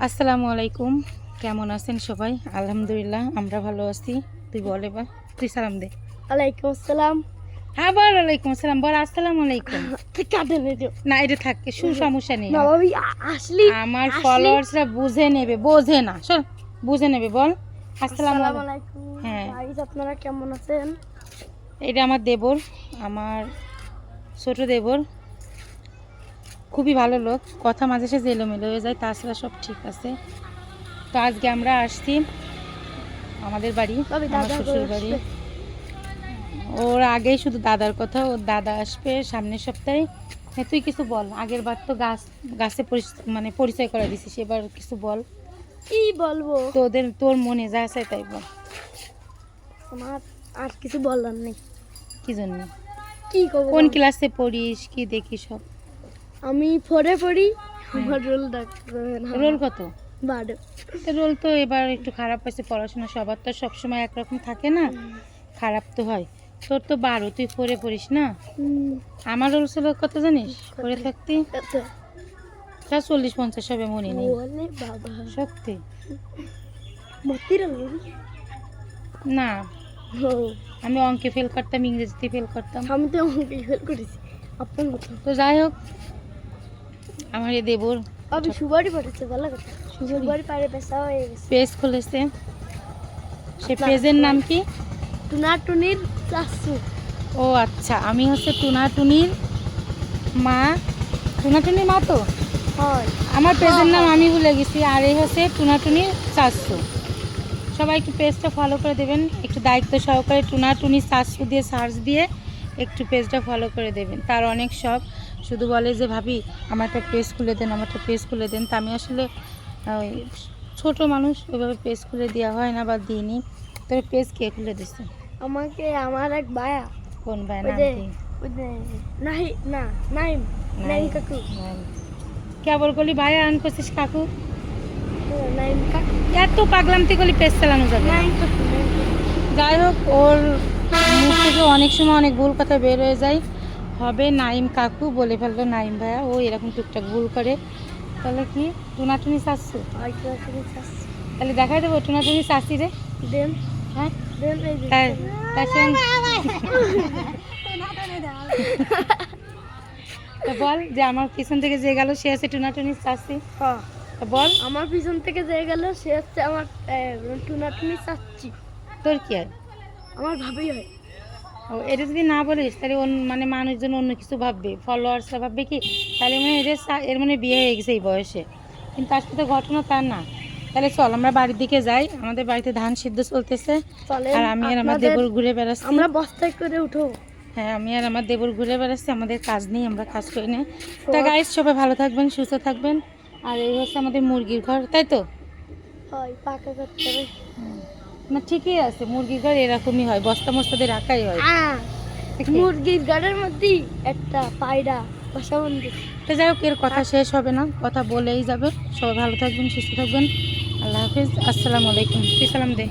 আসসালামু আলাইকুম, কেমন আছেন সবাই? আলহামদুলিল্লাহ আমরা ভালো আছি। তুই বল, এবার তুই সালাম দে। ওয়ালাইকুম আসসালাম। হ্যাঁ বল, ওয়ালাইকুম আসসালাম, বল আসসালামু আলাইকুম। তুই কাটে নেছো না, এটা থাকে, সমস্যা নেই। না ভাবি আসলি আমার আসলি ফলোয়ার্সরা বুঝে নেবে, বোঝে না, শোন, বুঝে নেবে, বল আসসালামু আসসালামু আলাইকুম। আলাইকুম। হ্যাঁ, গাইস আপনারা কেমন আছেন? এটা আমার দেবর, আমার ছোট দেবর, খুবই ভালো লোক। কথা মাঝে সাঝে এলোমেলো হয়ে যায়, তাছাড়া সব ঠিক আছে। তো আজকে আমরা আসছি আমাদের বাড়ি, ভাবি আমার দাদা শ্বশুর বাড়ি। ওর আগেই শুধু দাদার কথা, ওর দাদা আসবে সামনের সপ্তাহে। হ্যাঁ, তুই কিছু বল। আগের বার তো গাছে পরিচয় করে দিছিস, এবার কিছু বল। কি বলবো, তোর মনে যা আছে তাই বল। আমার আর কিছু বলার নেই। কি জন্য? কি করব? কোন ক্লাসে পড়িস, কি দেখি সব? আমি পড়ে পড়ি। আমার রোল ডাক্তার রোল কত? বাড়ো। তো রোল তো এবার একটু খারাপ হয়েছে, পড়াশোনা সবার তো সবসময় একরকম থাকে না, খারাপ তো হয়। তোর তো 12, তুই পড়ে পড়িস না। আমার রোল ছিল কত জানিস? পড়ে থাকতি তা 40-50 হবে, মনে নেই। বলে বাবা সত্যি মতির না, আমি অঙ্কে ফেল করতাম, ইংরেজিতে ফেল করতাম। আমি তো অঙ্কে ফেল করেছি আপনার মতো। তো যাই হোক, আমার এ দেবর আমি সুবারি পড়েছে, ভালো কথা। সুবারি পারে পেশা হয়ে গেছে। পেজ খুলেছে। সে পেজের নাম কি? টুনাটুনির চাচু। ও আচ্ছা, আমি হচ্ছে টুনাটুনির মা। টুনাটুনির মা তো হয়। আমার পেজের নাম আমি ভুলে গেছি। আর এই হচ্ছে টুনাটুনির চাচু। সবাই একটু পেজটা ফলো করে দেবেন, একটু দায়িত্ব সহকারে টুনাটুনির চাচু দিয়ে সার্চ দিয়ে একটু পেজটা ফলো করে দেবেন। তার অনেক শখ, শুধু বলে যে ভাবি আমার একটা পেজ খুলে দেন, আমার একটা পেজ খুলে দেন। তা আমি আসলে ওই ছোট মানুষ, ওইভাবে পেজ খুলে দেওয়া হয় না বা দিইনি। তোর পেজ কে খুলে দিচ্ছে? আমাকে আমার এক ভাইয়া। কোন ভাই? ওই নাম যে কি? ওই যে নাহি না নাইম নাইম কাকু। কেবল গলি ভাই আন করছিস কাকু? নাইম কাকু। এত পাগলামতি গলি পেজ চালানো যাবে না। নাইম কাকু। যাই হোক, ওর মুখ থেকে অনেক সময় অনেক ভুল কথা বের হয়ে যায়। হবে নাইম কাকু বলে ফেললো নাইম ভাইয়া, ও এরকম টুকটাক ভুল করে। তাহলে কি টুনাটুনি চাচ্ছু? হয় টুনাটুনির চাচু। তাহলে দেখাই দেবো টুনাটুনি চাচ্ছি রে। দেন হ্যাঁ, দেন এই যে। তাই তাই শোন। তা বল যে আমার পিছন থেকে যে গেল সে আছে টুনাটুনি চাচ্ছি। হ্যাঁ, তা বল আমার পিছন থেকে যে গেল সে হচ্ছে আমার টুনাটুনি চাচি। তোর কি হয়? আমার ভাবি হয়। ও, এটা যদি না বলিস তাহলে মানে মানুষজন অন্য কিছু ভাববে, ফলোয়ার্সরা ভাববে কি তাহলে মানে এর মানে বিয়ে হয়ে গেছে এই বয়সে। কিন্তু আসলে তো ঘটনা তার না। তাহলে চল আমরা বাড়ির দিকে যাই, আমাদের বাড়িতে ধান সিদ্ধ চলতেছে। চলেন, আর আমি আর আমার আপনাদের দেবর ঘুরে বেড়াচ্ছি। আমরা বস্তায় করে উঠো। হ্যাঁ, আমি আর আমার দেবর ঘুরে বেড়াচ্ছি, আমাদের কাজ নেই, আমরা কাজ করি না। তা গাইস, সবাই ভালো থাকবেন, সুস্থ থাকবেন। আর এই হচ্ছে আমাদের মুরগির ঘর, তাই তো? হয় পাকা করতে হবে। না, ঠিকই আছে, মুরগির ঘর এরকমই হয়, বস্তা মস্তাতে রাখাই হয়। মুরগির গাড়ের মধ্যে একটা পায়রা বাসা বন্দি। তো যাই হোক, এর কথা শেষ হবে না, কথা বলেই যাবে। সবাই ভালো থাকবেন, সুস্থ থাকবেন। আল্লাহ হাফিজ, আসসালামু আলাইকুম। তুই সালাম দে।